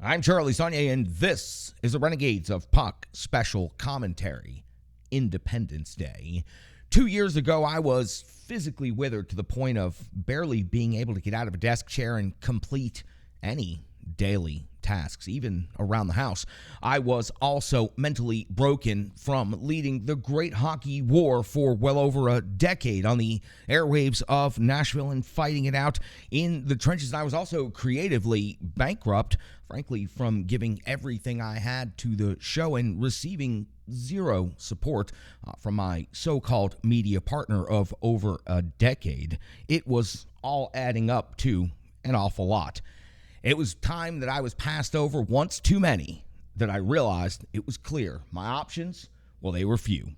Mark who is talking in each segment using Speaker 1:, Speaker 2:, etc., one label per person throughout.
Speaker 1: I'm Charlie Saunier, and this is the Renegades of Puck special commentary, Independence Day. 2 years ago, I was physically withered to the point of barely being able to get out of a desk chair and complete any daily tasks, even around the house. I was also mentally broken from leading the great hockey war for well over a decade on the airwaves of Nashville and fighting it out in the trenches. And I was also creatively bankrupt, frankly, from giving everything I had to the show and receiving zero support from my so-called media partner of over a decade. It was all adding up to an awful lot. It was time that I was passed over once too many that I realized it was clear. My options, well, they were few.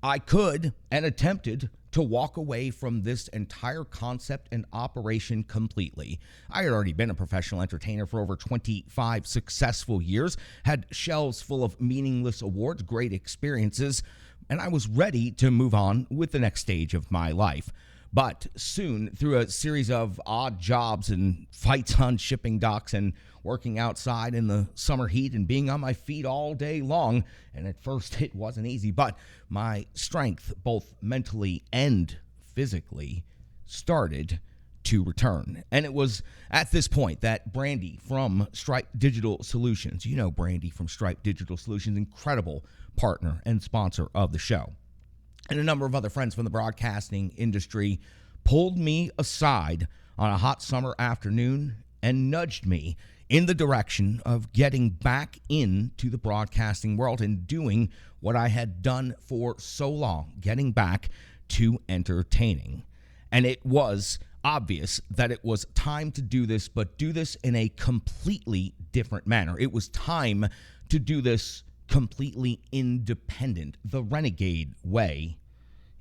Speaker 1: I could and attempted to walk away from this entire concept and operation completely. I had already been a professional entertainer for over 25 successful years, had shelves full of meaningless awards, great experiences, and I was ready to move on with the next stage of my life. But soon, through a series of odd jobs and fights on shipping docks and working outside in the summer heat and being on my feet all day long, and at first it wasn't easy, but my strength, both mentally and physically, started to return. And it was at this point that Brandy from Stripe Digital Solutions, you know Brandy from Stripe Digital Solutions, incredible partner and sponsor of the show, and a number of other friends from the broadcasting industry pulled me aside on a hot summer afternoon and nudged me in the direction of getting back into the broadcasting world and doing what I had done for so long, getting back to entertaining. And it was obvious that it was time to do this, but do this in a completely different manner. It was time to do this completely independent, the renegade way,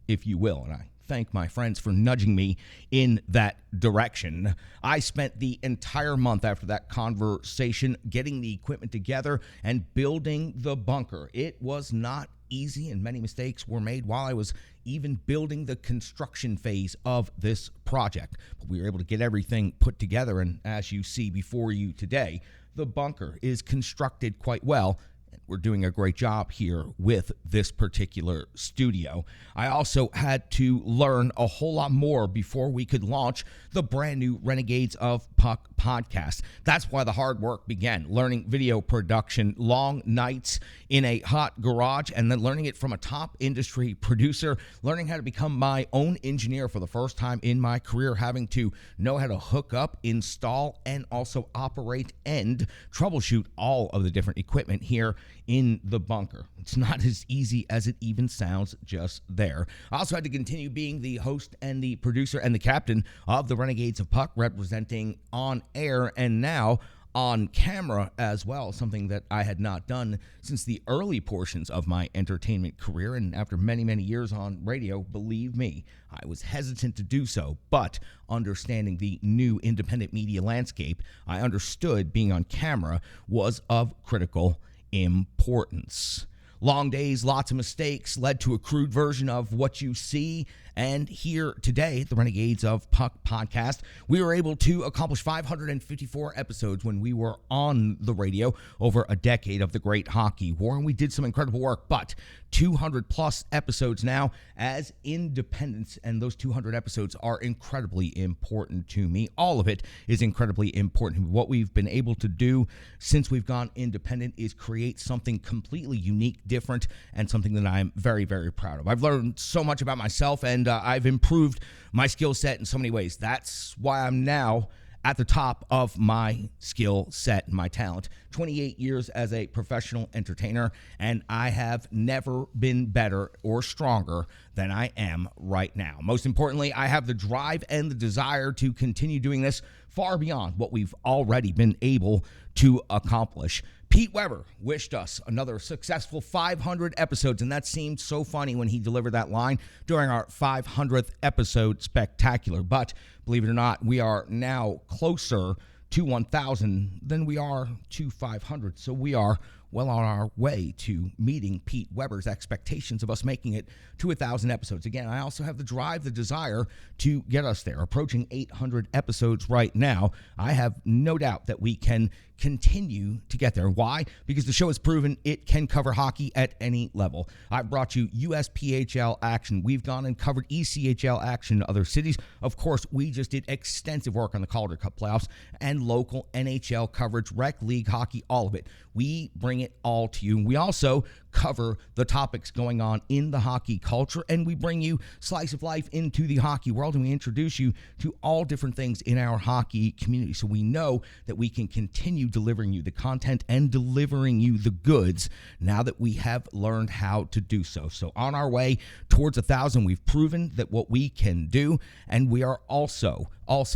Speaker 1: if you will. And I thank my friends for nudging me in that direction. I spent the entire month after that conversation getting the equipment together and building the bunker. It was not easy, and many mistakes were made while I was even building the construction phase of this project. But we were able to get everything put together, and as you see before you today, the bunker is constructed quite well. We're doing a great job here with this particular studio. I also had to learn a whole lot more before we could launch the brand new Renegades of Puck podcast. That's why the hard work began. Learning video production, long nights in a hot garage, and then learning it from a top industry producer, learning how to become my own engineer for the first time in my career, having to know how to hook up, install, and also operate and troubleshoot all of the different equipment here in the bunker. It's not as easy as it even sounds just there. I also had to continue being the host and the producer and the captain of the Renegades of Puck, representing on air and now on camera as well, something that I had not done since the early portions of my entertainment career. And after many, many years on radio, believe me, I was hesitant to do so. But understanding the new independent media landscape, I understood being on camera was of critical importance. Long days, lots of mistakes led to a crude version of what you see. And here today, at the Renegades of Puck podcast, we were able to accomplish 554 episodes when we were on the radio over a decade of the great hockey war. And we did some incredible work, but 200 plus episodes now as independents. And those 200 episodes are incredibly important to me. All of it is incredibly important. What we've been able to do since we've gone independent is create something completely unique, different, and something that I'm very, very proud of. I've learned so much about myself, and I've improved my skill set in so many ways. That's why I'm now at the top of my skill set and my talent. 28 years as a professional entertainer, and I have never been better or stronger than I am right now. Most importantly, I have the drive and the desire to continue doing this far beyond what we've already been able to accomplish. Pete Weber wished us another successful 500 episodes, and that seemed so funny when he delivered that line during our 500th episode spectacular. But believe it or not, we are now closer to 1,000 than we are to 500. So we are well on our way to meeting Pete Weber's expectations of us making it to 1,000 episodes. Again, I also have the drive, the desire to get us there. Approaching 800 episodes right now, I have no doubt that we can continue to get there. Why? Because the show has proven it can cover hockey at any level. I've brought you USPHL action. We've gone and covered ECHL action in other cities. Of course, we just did extensive work on the Calder Cup playoffs and local NHL coverage, rec league hockey, all of it. We bring it all to you. We also cover the topics going on in the hockey culture, and we bring you slice of life into the hockey world, and we introduce you to all different things in our hockey community, so we know that we can continue delivering you the content and delivering you the goods now that we have learned how to do so. So on our way towards 1,000, we've proven that what we can do, and we are also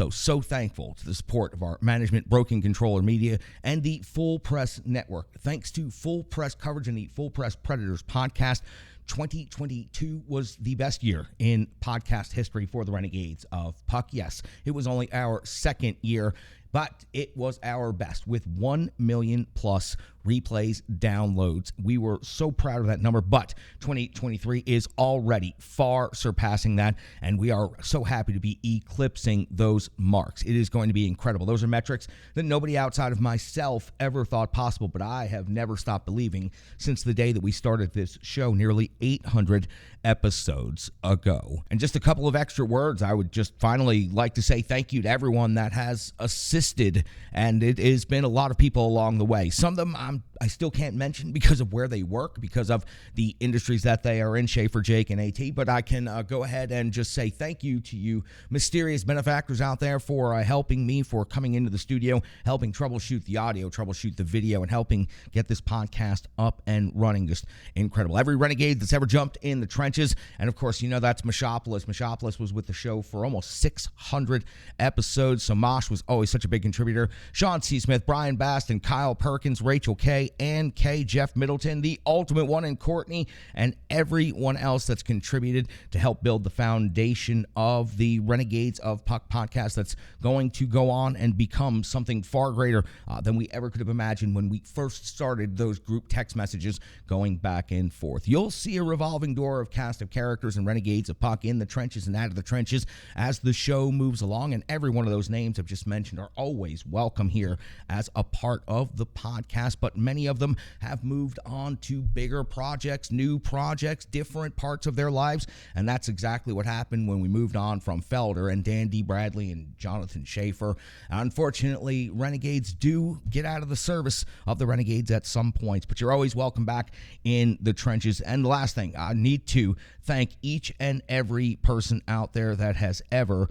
Speaker 1: so thankful to the support of our management, Broken Controller Media, and the Full Press Network. Thanks to Full Press Coverage and the Full Press Predators podcast, 2022 was the best year in podcast history for the Renegades of Puck. Yes, it was only our second year, but it was our best with 1 million plus replays, downloads. We were so proud of that number, but 2023 is already far surpassing that, and we are so happy to be eclipsing those marks. It is going to be incredible. Those are metrics that nobody outside of myself ever thought possible, but I have never stopped believing since the day that we started this show nearly 800 episodes ago. And just a couple of extra words, I would just finally like to say thank you to everyone that has assisted, and it has been a lot of people along the way. Some of them I still can't mention because of where they work, because of the industries that they are in, Schaefer, Jake, and AT, but I can go ahead and just say thank you to you mysterious benefactors out there for helping me, for coming into the studio, helping troubleshoot the audio, troubleshoot the video, and helping get this podcast up and running. Just incredible. Every Renegade that's ever jumped in the trenches, and of course, you know that's Moshopolis. Moshopolis was with the show for almost 600 episodes, so Mosh was always such a big contributor. Sean C. Smith, Brian Baston, Kyle Perkins, Rachel K., and K, Jeff Middleton, the ultimate one, and Courtney, and everyone else that's contributed to help build the foundation of the Renegades of Puck podcast that's going to go on and become something far greater than we ever could have imagined when we first started those group text messages going back and forth. You'll see a revolving door of cast of characters and Renegades of Puck in the trenches and out of the trenches as the show moves along, and every one of those names I've just mentioned are always welcome here as a part of the podcast, but many of them have moved on to bigger projects, new projects, different parts of their lives, and that's exactly what happened when we moved on from Felder and Dan D. Bradley and Jonathan Schaefer. Unfortunately, Renegades do get out of the service of the Renegades at some points, but you're always welcome back in the trenches. And the last thing, I need to thank each and every person out there that has ever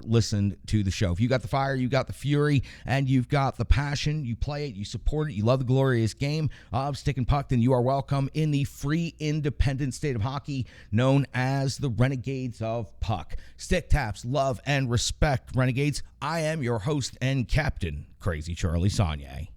Speaker 1: listened to the show. If you got the fire, you got the fury, and you've got the passion, you play it, you support it, you love the glorious game of stick and puck, then you are welcome in the free independent state of hockey known as the Renegades of Puck. Stick taps, love, and respect, Renegades. I am your host and captain, Crazy Charlie Saunier.